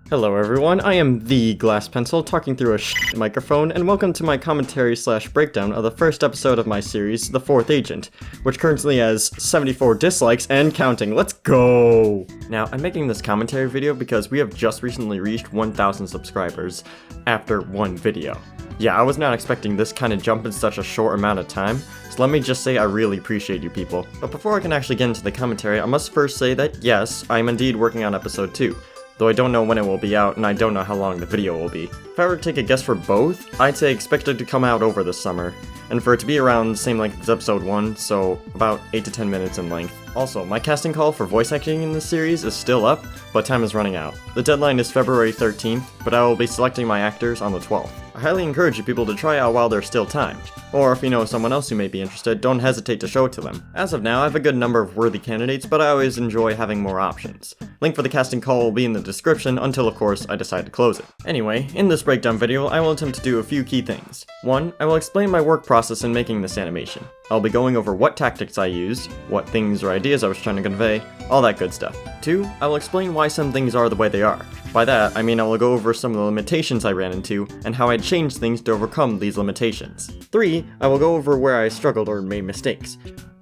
Hello everyone, I am the Glass Pencil talking through a microphone, and welcome to my commentary / breakdown of the first episode of my series, The Fourth Agent, which currently has 74 dislikes and counting. Let's go! Now, I'm making this commentary video because we have just recently reached 1,000 subscribers after one video. Yeah, I was not expecting this kind of jump in such a short amount of time, so let me just say I really appreciate you people. But before I can actually get into the commentary, I must first say that yes, I am indeed working on episode 2. Though I don't know when it will be out, and I don't know how long the video will be. If I were to take a guess for both, I'd say expect it to come out over the summer, and for it to be around the same length as episode 1, so about 8 to 10 minutes in length. Also, my casting call for voice acting in this series is still up, but time is running out. The deadline is February 13th, but I will be selecting my actors on the 12th. I highly encourage you people to try out while there's still time. Or if you know someone else who may be interested, don't hesitate to show it to them. As of now, I have a good number of worthy candidates, but I always enjoy having more options. Link for the casting call will be in the description until, of course, I decide to close it. Anyway, in this breakdown video, I will attempt to do a few key things. 1. I will explain my work process in making this animation. I'll be going over what tactics I used, what things or ideas I was trying to convey, all that good stuff. 2. I will explain why some things are the way they are. By that, I mean I will go over some of the limitations I ran into, and how I changed things to overcome these limitations. 3. I will go over where I struggled or made mistakes.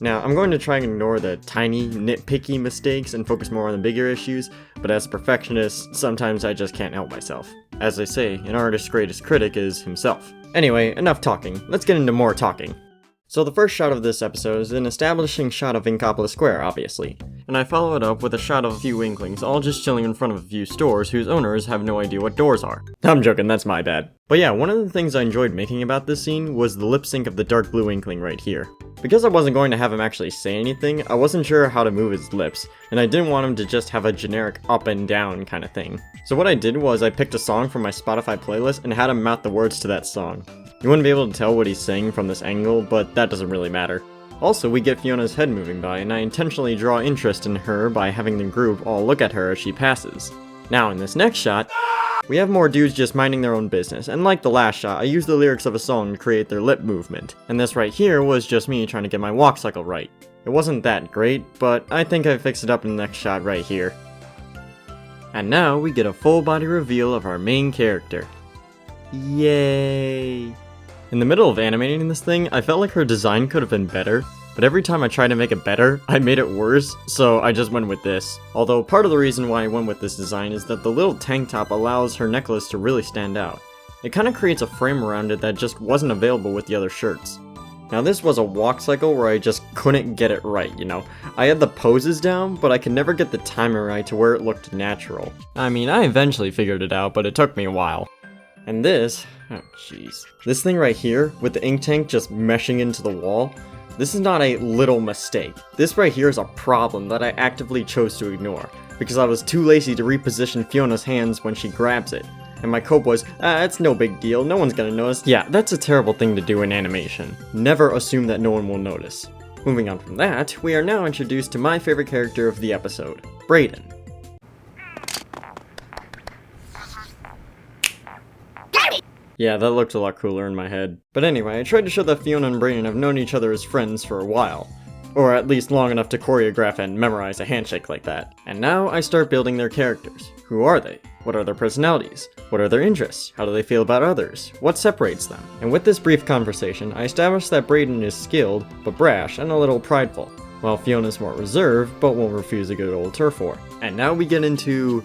Now, I'm going to try and ignore the tiny, nitpicky mistakes and focus more on the bigger issues, but as a perfectionist, sometimes I just can't help myself. As they say, an artist's greatest critic is himself. Anyway, enough talking, let's get into more talking. So the first shot of this episode is an establishing shot of Inkopolis Square, obviously, and I follow it up with a shot of a few Inklings all just chilling in front of a few stores whose owners have no idea what doors are. I'm joking, that's my bad. But yeah, one of the things I enjoyed making about this scene was the lip sync of the dark blue Inkling right here. Because I wasn't going to have him actually say anything, I wasn't sure how to move his lips, and I didn't want him to just have a generic up and down kind of thing. So what I did was I picked a song from my Spotify playlist and had him mouth the words to that song. You wouldn't be able to tell what he's saying from this angle, but that doesn't really matter. Also, we get Fiona's head moving by, and I intentionally draw interest in her by having the group all look at her as she passes. Now in this next shot, we have more dudes just minding their own business, and like the last shot, I used the lyrics of a song to create their lip movement. And this right here was just me trying to get my walk cycle right. It wasn't that great, but I think I fixed it up in the next shot right here. And now we get a full body reveal of our main character. Yay! In the middle of animating this thing, I felt like her design could have been better, but every time I tried to make it better, I made it worse, so I just went with this. Although part of the reason why I went with this design is that the little tank top allows her necklace to really stand out. It kinda creates a frame around it that just wasn't available with the other shirts. Now this was a walk cycle where I just couldn't get it right, you know. I had the poses down, but I could never get the timing right to where it looked natural. I mean, I eventually figured it out, but it took me a while. And this, oh jeez. This thing right here, with the ink tank just meshing into the wall, this is not a little mistake. This right here is a problem that I actively chose to ignore, because I was too lazy to reposition Fiona's hands when she grabs it. And my cope was, it's no big deal, no one's gonna notice. Yeah, that's a terrible thing to do in animation. Never assume that no one will notice. Moving on from that, we are now introduced to my favorite character of the episode, Brayden. Yeah, that looked a lot cooler in my head. But anyway, I tried to show that Fiona and Brayden have known each other as friends for a while. Or at least long enough to choreograph and memorize a handshake like that. And now I start building their characters. Who are they? What are their personalities? What are their interests? How do they feel about others? What separates them? And with this brief conversation, I established that Brayden is skilled, but brash and a little prideful, while Fiona's more reserved, but won't refuse a good old turf war. And now we get into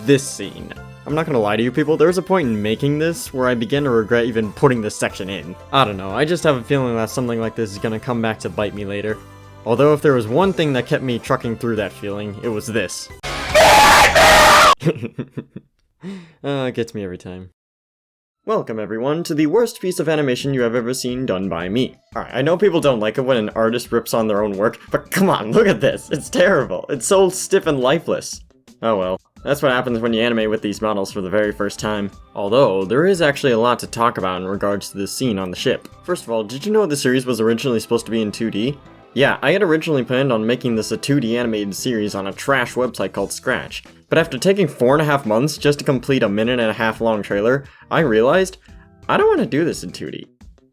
this scene. I'm not gonna lie to you people, there was a point in making this where I began to regret even putting this section in. I don't know, I just have a feeling that something like this is gonna come back to bite me later. Although if there was one thing that kept me trucking through that feeling, it was this. It gets me every time. Welcome everyone to the worst piece of animation you have ever seen done by me. Alright, I know people don't like it when an artist rips on their own work, but come on, look at this, it's terrible. It's so stiff and lifeless. Oh well. That's what happens when you animate with these models for the very first time. Although, there is actually a lot to talk about in regards to this scene on the ship. First of all, did you know the series was originally supposed to be in 2D? Yeah, I had originally planned on making this a 2D animated series on a trash website called Scratch. But after taking 4.5 months just to complete a 1.5-minute long trailer, I realized, I don't want to do this in 2D.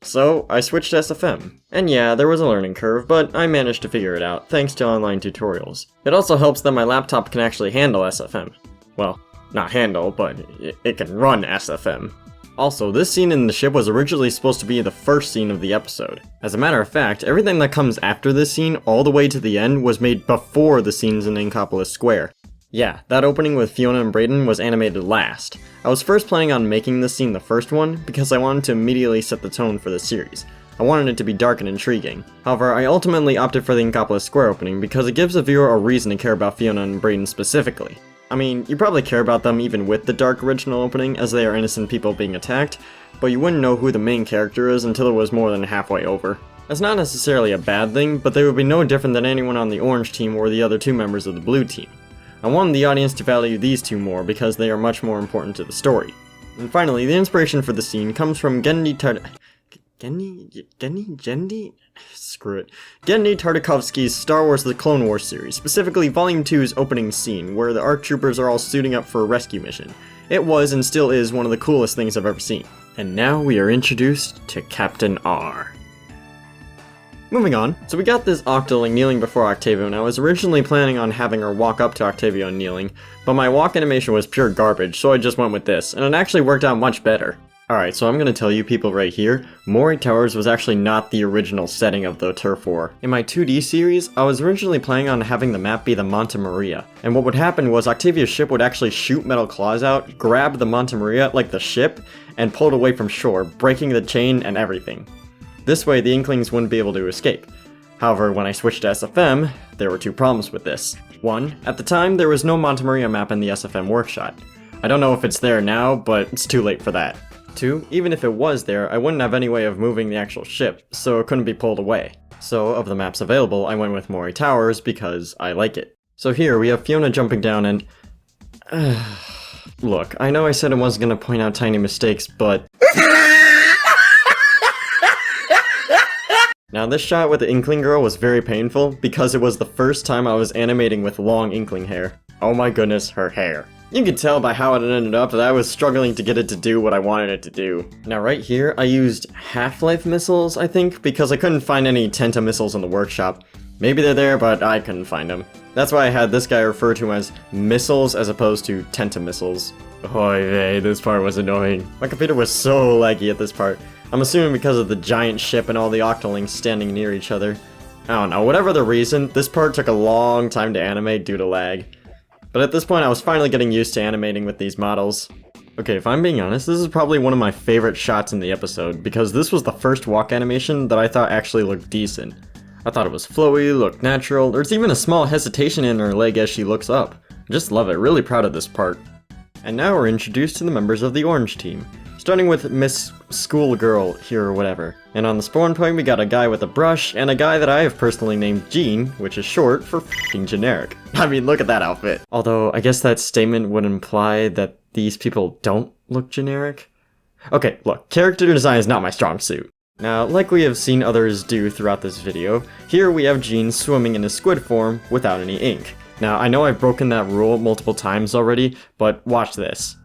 So, I switched to SFM. And yeah, there was a learning curve, but I managed to figure it out, thanks to online tutorials. It also helps that my laptop can actually handle SFM. Well, not handle, but it can run SFM. Also, this scene in the ship was originally supposed to be the first scene of the episode. As a matter of fact, everything that comes after this scene all the way to the end was made before the scenes in Inkopolis Square. Yeah, that opening with Fiona and Brayden was animated last. I was first planning on making this scene the first one because I wanted to immediately set the tone for the series. I wanted it to be dark and intriguing. However, I ultimately opted for the Inkopolis Square opening because it gives the viewer a reason to care about Fiona and Brayden specifically. I mean, you probably care about them even with the dark original opening, as they are innocent people being attacked, but you wouldn't know who the main character is until it was more than halfway over. That's not necessarily a bad thing, but they would be no different than anyone on the orange team or the other two members of the blue team. I wanted the audience to value these two more because they are much more important to the story. And finally, the inspiration for the scene comes from Genndy Tartakovsky's Star Wars The Clone Wars series, specifically Volume 2's opening scene, where the ARC troopers are all suiting up for a rescue mission. It was and still is one of the coolest things I've ever seen. And now we are introduced to Captain R. Moving on, so we got this Octoling kneeling before Octavio, and I was originally planning on having her walk up to Octavio kneeling, but my walk animation was pure garbage, so I just went with this, and it actually worked out much better. Alright, so I'm gonna tell you people right here, Mori Towers was actually not the original setting of the Turf War. In my 2D series, I was originally planning on having the map be the Monte Maria, and what would happen was Octavio's ship would actually shoot metal claws out, grab the Monte Maria, like the ship, and pull it away from shore, breaking the chain and everything. This way, the Inklings wouldn't be able to escape. However, when I switched to SFM, there were two problems with this. One, at the time, there was no Monte Maria map in the SFM workshop. I don't know if it's there now, but it's too late for that. Two, even if it was there, I wouldn't have any way of moving the actual ship, so it couldn't be pulled away. So, of the maps available, I went with Mori Towers because I like it. So here, we have Fiona jumping down and... Look, I know I said I wasn't gonna point out tiny mistakes, but... Now this shot with the Inkling girl was very painful because it was the first time I was animating with long Inkling hair. Oh my goodness, her hair. You can tell by how it ended up that I was struggling to get it to do what I wanted it to do. Now right here, I used Half-Life missiles, I think, because I couldn't find any Tenta missiles in the workshop. Maybe they're there, but I couldn't find them. That's why I had this guy refer to as missiles as opposed to Tenta missiles. Oy vey, this part was annoying. My computer was so laggy at this part. I'm assuming because of the giant ship and all the Octolings standing near each other. I don't know, whatever the reason, this part took a long time to animate due to lag. But at this point I was finally getting used to animating with these models. Okay, if I'm being honest, this is probably one of my favorite shots in the episode, because this was the first walk animation that I thought actually looked decent. I thought it was flowy, looked natural, there's even a small hesitation in her leg as she looks up. I just love it, really proud of this part. And now we're introduced to the members of the orange team. Starting with Miss Schoolgirl here or whatever. And on the spawn point we got a guy with a brush, and a guy that I have personally named Gene, which is short for f***ing generic. I mean, look at that outfit. Although, I guess that statement would imply that these people don't look generic? Okay, look, character design is not my strong suit. Now, like we have seen others do throughout this video, here we have Gene swimming in his squid form without any ink. Now, I know I've broken that rule multiple times already, but watch this.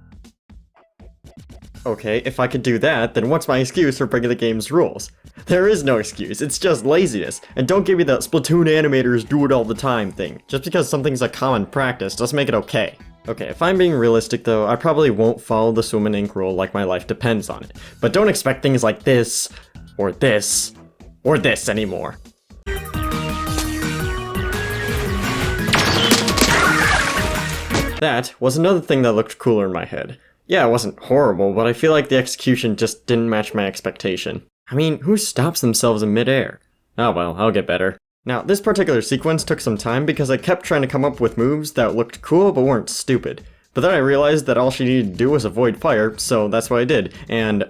Okay, if I could do that, then what's my excuse for breaking the game's rules? There is no excuse, it's just laziness, and don't give me the Splatoon animators do it all the time thing. Just because something's a common practice doesn't make it okay. Okay, if I'm being realistic though, I probably won't follow the swim and ink rule like my life depends on it. But don't expect things like this, or this, or this anymore. That was another thing that looked cooler in my head. Yeah, it wasn't horrible, but I feel like the execution just didn't match my expectation. I mean, who stops themselves in midair? Oh well, I'll get better. Now, this particular sequence took some time because I kept trying to come up with moves that looked cool but weren't stupid. But then I realized that all she needed to do was avoid fire, so that's what I did, and...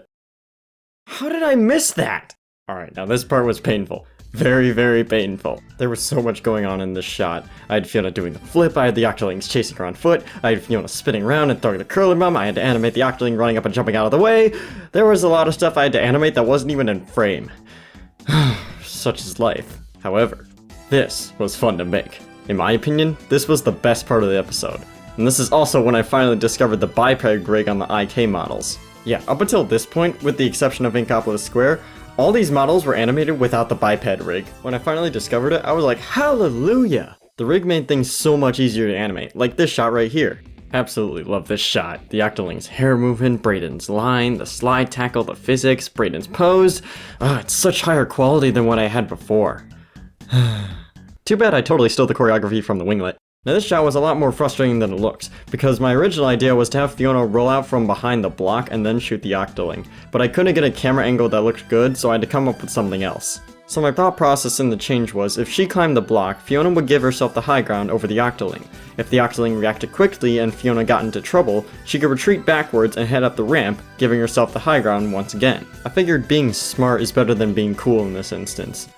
How did I miss that? Alright, now this part was painful. Very, very painful. There was so much going on in this shot. I had Fiona doing the flip, I had the Octolings chasing her on foot, I had Fiona spinning around and throwing the curling bomb, I had to animate the Octoling running up and jumping out of the way. There was a lot of stuff I had to animate that wasn't even in frame. Such is life. However, this was fun to make. In my opinion, this was the best part of the episode. And this is also when I finally discovered the biped rig on the IK models. Yeah, up until this point, with the exception of Inkopolis Square, all these models were animated without the biped rig. When I finally discovered it, I was like, hallelujah! The rig made things so much easier to animate, like this shot right here. Absolutely love this shot. The Octoling's hair movement, Brayden's line, the slide tackle, the physics, Brayden's pose. It's such higher quality than what I had before. Too bad I totally stole the choreography from the winglet. Now this shot was a lot more frustrating than it looks, because my original idea was to have Fiona roll out from behind the block and then shoot the Octoling, but I couldn't get a camera angle that looked good, so I had to come up with something else. So my thought process in the change was, if she climbed the block, Fiona would give herself the high ground over the Octoling. If the Octoling reacted quickly and Fiona got into trouble, she could retreat backwards and head up the ramp, giving herself the high ground once again. I figured being smart is better than being cool in this instance.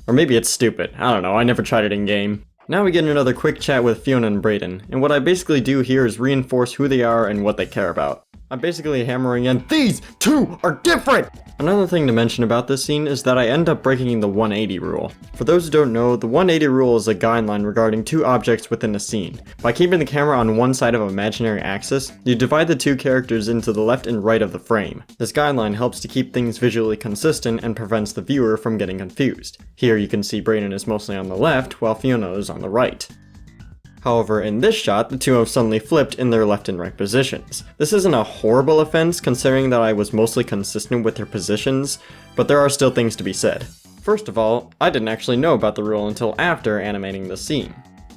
Or maybe it's stupid, I don't know, I never tried it in game. Now we get another quick chat with Fiona and Brayden, and what I basically do here is reinforce who they are and what they care about. I'm basically hammering in, these two are different! Another thing to mention about this scene is that I end up breaking the 180 rule. For those who don't know, the 180 rule is a guideline regarding two objects within a scene. By keeping the camera on one side of an imaginary axis, you divide the two characters into the left and right of the frame. This guideline helps to keep things visually consistent and prevents the viewer from getting confused. Here you can see Brayden is mostly on the left, while Fiona is on the right. However, in this shot, the two have suddenly flipped in their left and right positions. This isn't a horrible offense considering that I was mostly consistent with their positions, but there are still things to be said. First of all, I didn't actually know about the rule until after animating the scene.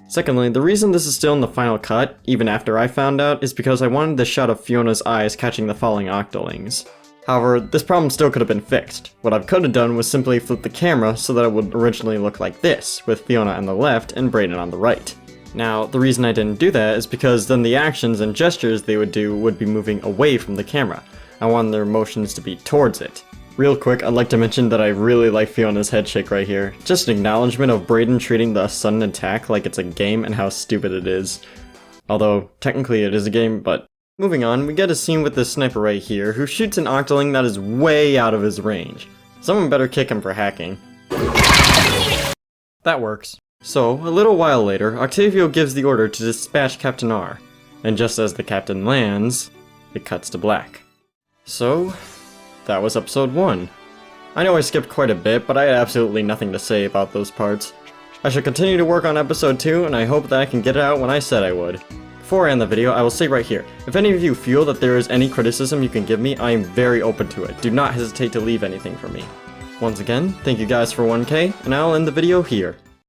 Secondly, the reason this is still in the final cut, even after I found out, is because I wanted the shot of Fiona's eyes catching the falling Octolings. However, this problem still could have been fixed. What I could have done was simply flip the camera so that it would originally look like this, with Fiona on the left and Brayden on the right. Now, the reason I didn't do that is because then the actions and gestures they would do would be moving away from the camera. I wanted their motions to be towards it. Real quick, I'd like to mention that I really like Fiona's head shake right here. Just an acknowledgement of Brayden treating the sudden attack like it's a game and how stupid it is. Although, technically it is a game, but... Moving on, we get a scene with this sniper right here who shoots an Octoling that is way out of his range. Someone better kick him for hacking. That works. So, a little while later, Octavio gives the order to dispatch Captain R, and just as the captain lands, it cuts to black. So, that was episode 1. I know I skipped quite a bit, but I had absolutely nothing to say about those parts. I should continue to work on episode 2, and I hope that I can get it out when I said I would. Before I end the video, I will say right here, if any of you feel that there is any criticism you can give me, I am very open to it. Do not hesitate to leave anything for me. Once again, thank you guys for 1K, and I'll end the video here.